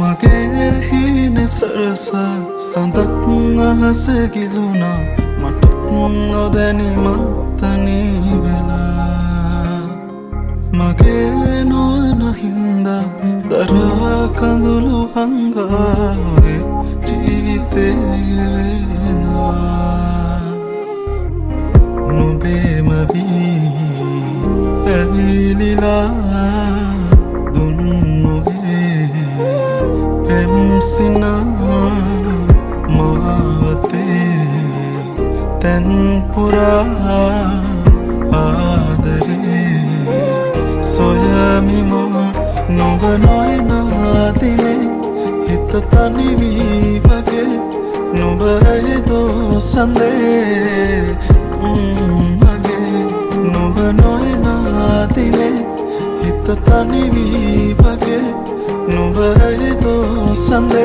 මගේ හීන සරස සඳක් අහස ගිලුණා මටත් නොදැනිමත් තනි වෙලා මගේ නොවන හින්දා දරා කඳුළු හංගාවේ ජීවිතේ වෙනවා නුඹේම වී ඇවිලිලා Sinar maavate tanpura aadare soyami ma noba noina dine hit tani vi wage noba edo sande mage noba noina dine hit tani vi wage noba edo sande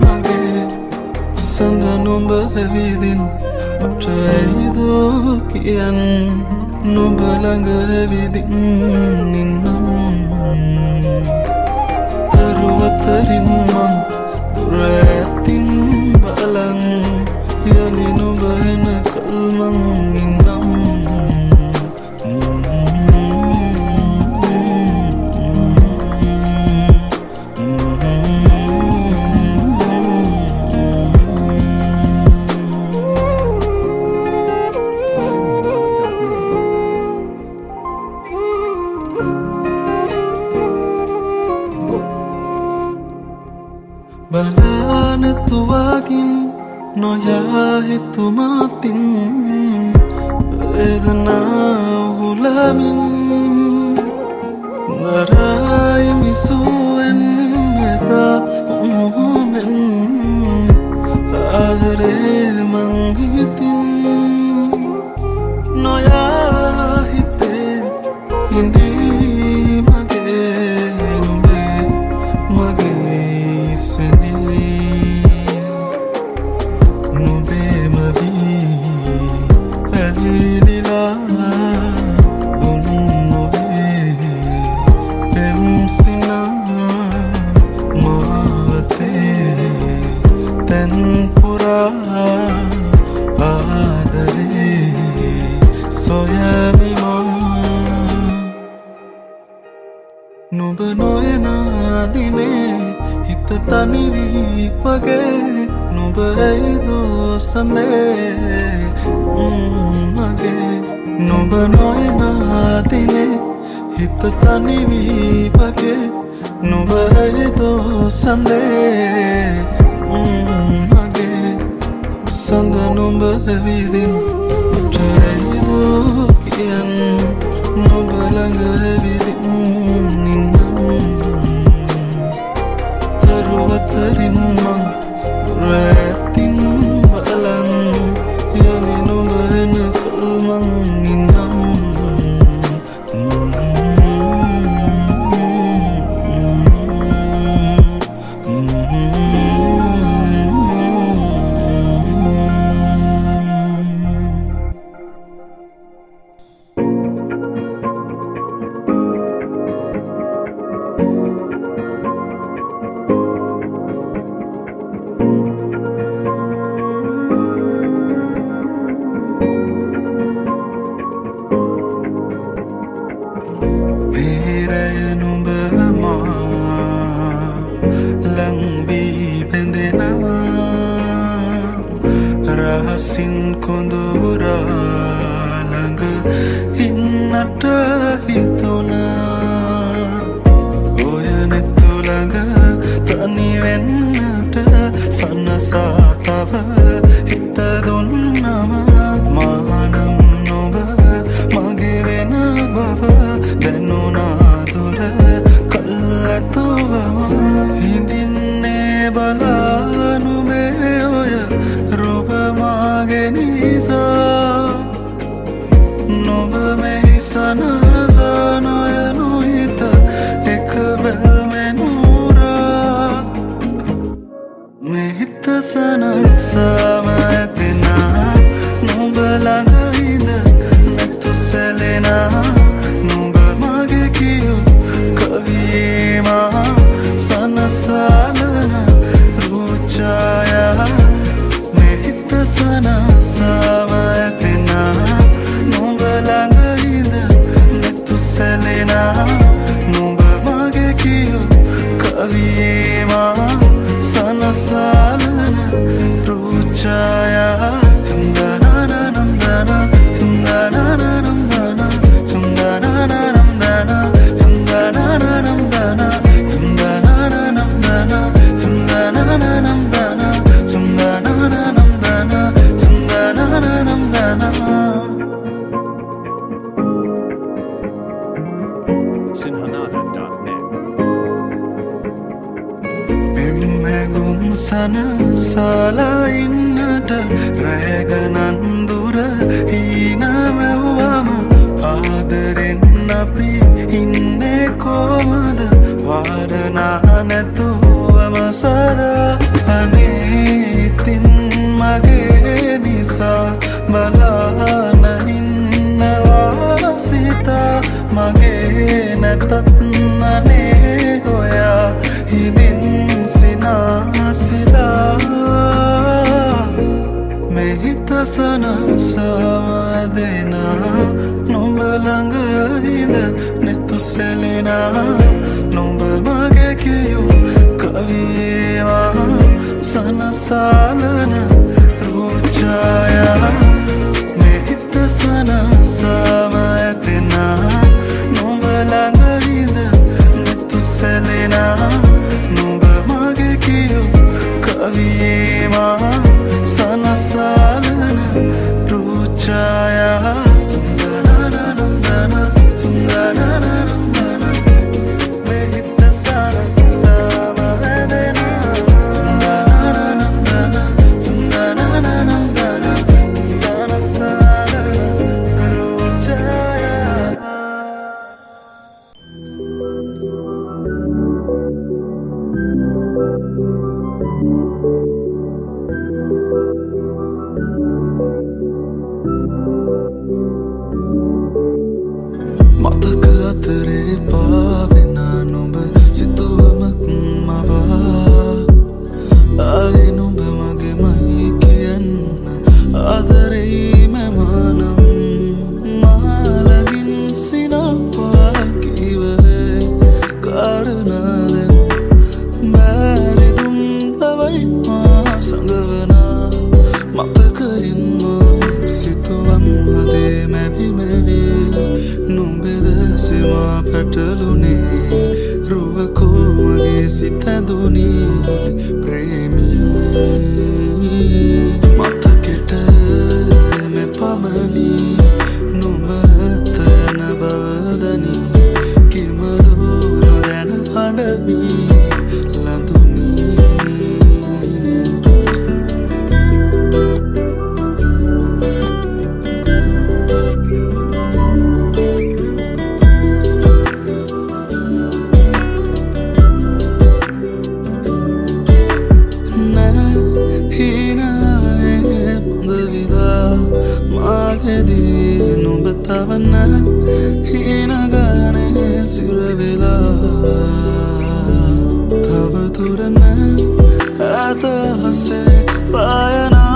mage sanda noba vidin apchaido kiyan noba langa vidin ninnam taruwatarin man duratin balang yani noba na kalmang ninnam Balaan tuwagin noya hitumatin vedana hulamin naray misuen eda umumen aadare manghitin noya hite hindi tanpura aadare soyami ma noba noena dine hit tani vi wage noba edo sande mage noba noena dine hit tani vi wage noba edo sande mage sanda noba vidin apchaido kiyan noba langa vidin ninnam taruwatarin man duratin balang yani noba na kalmang ninnam Rahasin kondura langa innata hituna oyanettu langa tani wennata sanasa tava hitta dunnama maanam noba mage wena bava denuna dura kallatova hindinne balanu me oya roba mage nisa noba me sana sana yanu hita ek bel menura me hita sana sa නුඹ මගේ කියූ කවියේ මා සනසාලන රූචායා තුන්දනනනම්දන තුන්දනනනම්දන තුන්දනනනම්දන තුන්දනනනම්දන තුන්දනනනම්දන තුන්දනනනම්දන තුන්දනනනම්දන තුන්දනනනම්දන Sinhanada.net. එම්මැගුම් සනසලා ඉන්නට රැගනන්දුර හීනමැව්වම ආදරෙන් අපි ඉන්නේ කොමද වාරනා නැතුවම සදා අනේතින් මගේ නිසා බලානනින්නවා සිතා මගේ නැතත් අනේ ඔයා හිදින් සිනාසිලා මෙහිත සනසාම දෙනා නුඹ ළඟ හිඳ නෙතු සැලෙනා නුඹ මගේ කියූ කවියේවා සනසාලන රූචායා මෙහිත සනසාම ඇතෙනා නුඹ ළඟ හිඳ නෙතු සැලෙනා නුඹ මගේ කියූ කවියේවා සනසාලන රූචායා තුන්දනනනම්දන තුන්දනනනම්දන මෙහිත සනසාම ඇතෙනා තුන්දනනනම්දන තුන්දනනනම්දන සනසාලන රූචායා මතක අතරේ පාවෙන නුඹ සිතුවමක් මවා ආයි නුඹ මගේමයි කියන්න ආදරෙයි මැමානම් මාලගින් සිනපා කිවේ කාරණාවෙන් බැරිදුම් තවයි මා සඟවනා මතකයින්ම සිතුවම් හදේ මැවි මැවි නුඹෙද සෙවා පැටලුනේ රුවකෝ මගේ සිත ඇඳුනී ප්‍රේමී මතකෙට මෙපමණි නුඹ තන බවදනි කිමදෝ නොදැන හඬමි ලඳුනී හීනායේ පොඳවිලා මාගෙදී නුඹ තවන්න හීනගානේ සිරවෙලා තවතුරන ඇතහසේ පායනා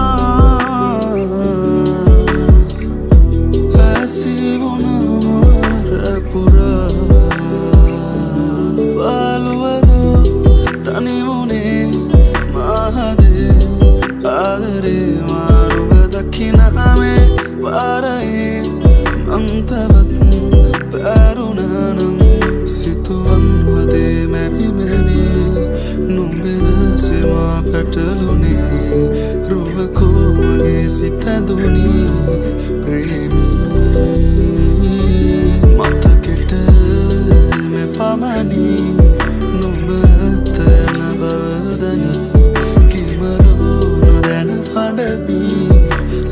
ඇසිවුණමරපුරා පාලුවදෝ තනිමුණේ මහදේ ආදරේ මාරුව දකිනාමේ වාරයේ මන්තවත් පැරුණනම් සිතුවම් හදේ මැවි මැවි නුඹෙද සෙවා පැටලුනේ රුවකෝ මගේ සිත ඇඳුනී ප්‍රේමී මතකෙට මෙපමණි නුඹ තන බවදනි කිමදෝ නොදැන හඬමි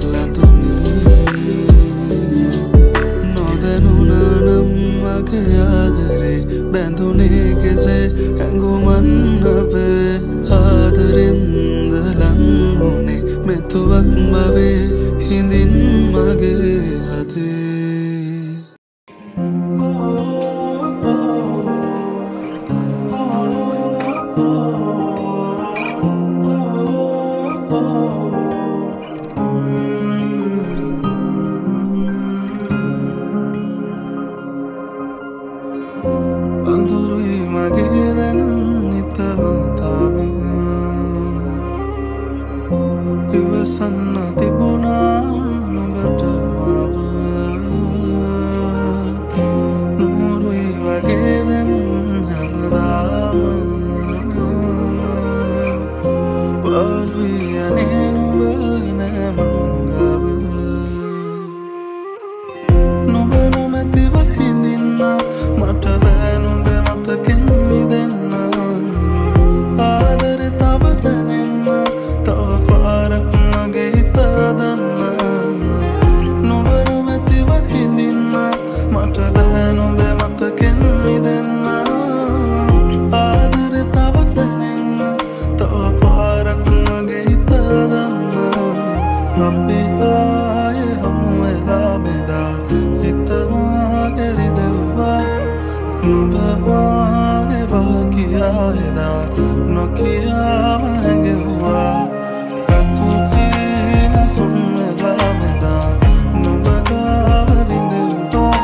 ලඳුනී නොදැනුණනම් මගේ ආදරේ බැඳුනේ කෙසේ ඇඟුමන් අපේ ආදරෙන්ද ලංවුනේ මෙතුවක් බවේ හිඳින් මගේ හදේ අඳුරුයි මගේ දැන් නිතම තාම ඉවසන්න තිබුණා නුඹට මාව නුරුයි වගේ දැන් හැමදාම පාළුයි අනේ නුඹ නෑ මංගව නුඹ නොමැතිව හිඳින්න මට බෑ නුඹ මතකෙන් මිදෙන්න ආදරේ තව දැනෙන්න තව පාරක් මගේ හිත හදන්න නුඹ නොමැතිව හිඳින්න මට බෑ නුඹ මතකෙන් මිදෙන්න ආදරේ තව දැනෙන්න තව පාරක් මගේ හිත හදන්න අපි ආයේ හමු වෙලා මෙදා හිතමා කෙරිදෙව්වා නුඹ මාගේ බාකියා එදා නොකියාම හැඟෙව්වා අතුතින සුන් වෙලා මෙදා නුඹ ගාව විඳෙව්වා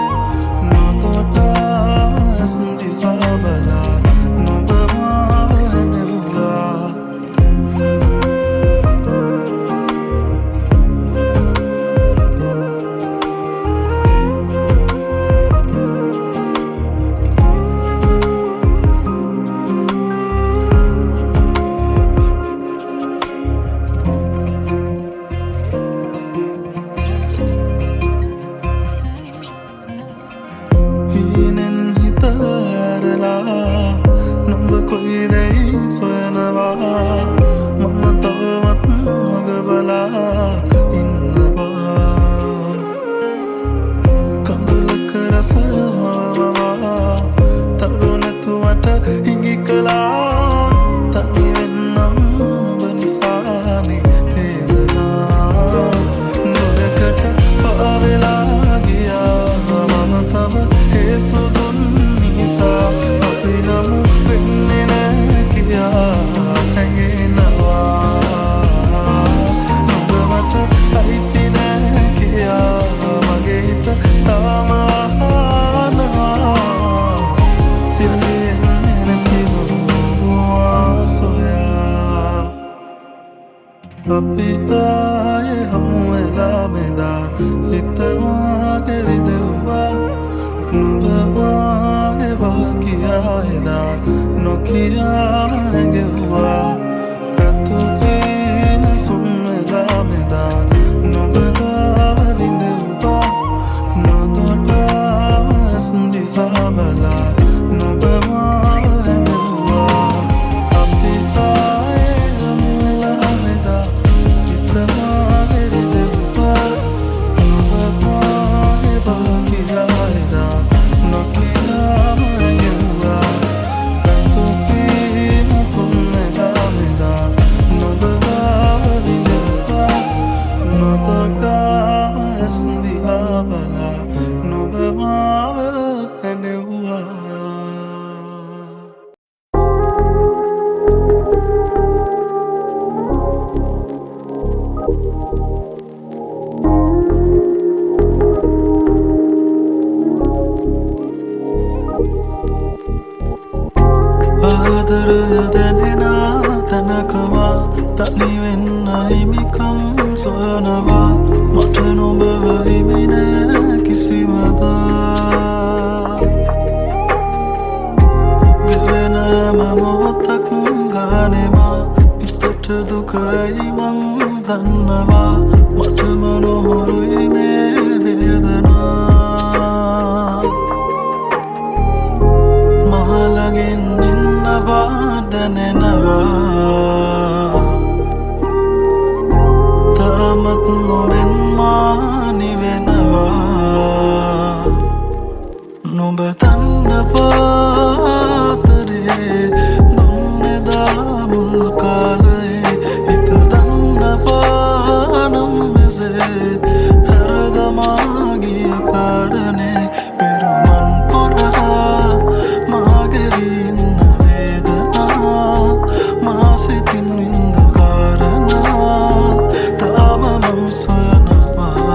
නොතොටාම ඇස් දිහා බලා නුඹ මාව හැඬෙව්වා හීනෙන් හිත ඇරලා නුඹ කොයිදැයි සොයනවා මම තවමත් මග බලා ඉන්නවා කඳුලක රස හොයනවා තරු නැතුවට හිඟි කළා තනි වෙන්නම් නුඹ නිසානේ වේදනා නොදකට පාවෙලා ගියා මම තව හේතු දුන් නිසා අපි හමු වෙන්නේ නෑ කියා හැඟෙනවා නුඹ මට අයිති නෑ කියා මගේ හිත තාම අහනවා සිල්ලෙන්නේ නැති දුවා සොයා අපි ආයේ හමු වෙලා මෙදා හිතමා කෙරිදෙව්වා නුඹ මාගේ බාකියා එදා නොකියාම හැඟෙව්වා අතුතින සුන් වෙලා මෙදා නුඹ ගාව විඳෙව්වා නොතොටාම ඇස් දිහා බලා නුඹ මාව හැඬෙව්වා අපි ආයේ හමු වෙලා මෙදා හිතමා කෙරිදෙව්වා නුඹ මාගේ බාකියා එදා නොකියාම හැඟෙව්වා අතුතින සුන් වෙලා මෙදා නුඹ ගාව විඳෙව්වා නොතොටාම ඇස් දිහා බලා නුඹ මාව හැඬෙව්වා ආදරය දැනෙනා තැනකවා තනි වෙන්න හිමිකම් සොයනවා මට නොබව හිමි නෑ කිසිවදා ගෙවෙන හැම මොහොතක් ගානෙමා හිතට දුකයි මං දන්නවා මටම නොහොරුයි මේ වේදනා මහලගෙන් ඉන්නවා දැනෙනවා තාමත් නොවෙන් මා නිවෙනවා නුඹ දන්නවාතරේ දුන්නෙදා මුල් කාලයේ හිත දන්නවා නම් මෙසේ හැරදමා ගිය කාරණේ පෙරුමන් පුරා මාගේ ඉන්න වේදනා මා සිතින් විඳ කාරණා තාම මම සොයනවා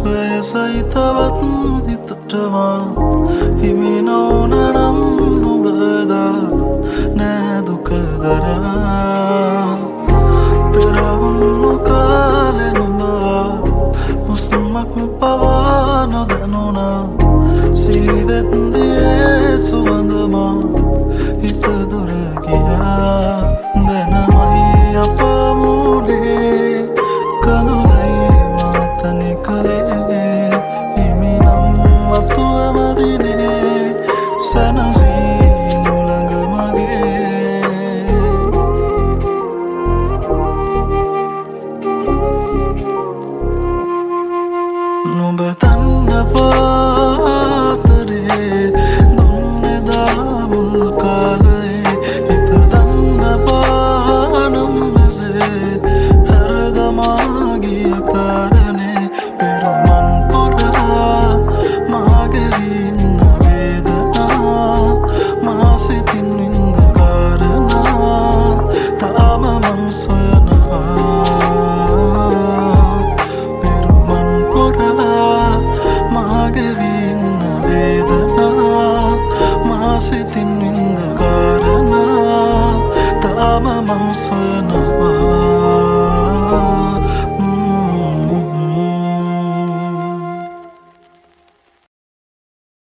වෙසයිතවත් හිතටවා හිමි නොවනනම් නුබද නෑ දුකදරා පෙරවුණු කාලෙ නුඹා හුස්මක් පවා නොදැනුණා සීවෙත්දියේ සුවඳමා හිත දුර ගියා දැනමයි අප මුලේ කඳුලයි මාතනි කලේ හිමිනම් අතුව මදිනේ සැනසී නොළඟ මගේ නුඹ තන්නපාතරේ දුන්නෙදා මුල් කාලේ හිත තන්නපානම් මෙසේ හැරදමා ගිය කාරණේ පෙරුමන් පුරා මාගෙවින්න වේදනා මා සිතින් වින්ද කාරණා තාම මං සොයනවා පෙරුමන් පුරා මාගෙවින්න වේදනා මා සිතින් වින්ද කාරණා තාම මං සොයනවා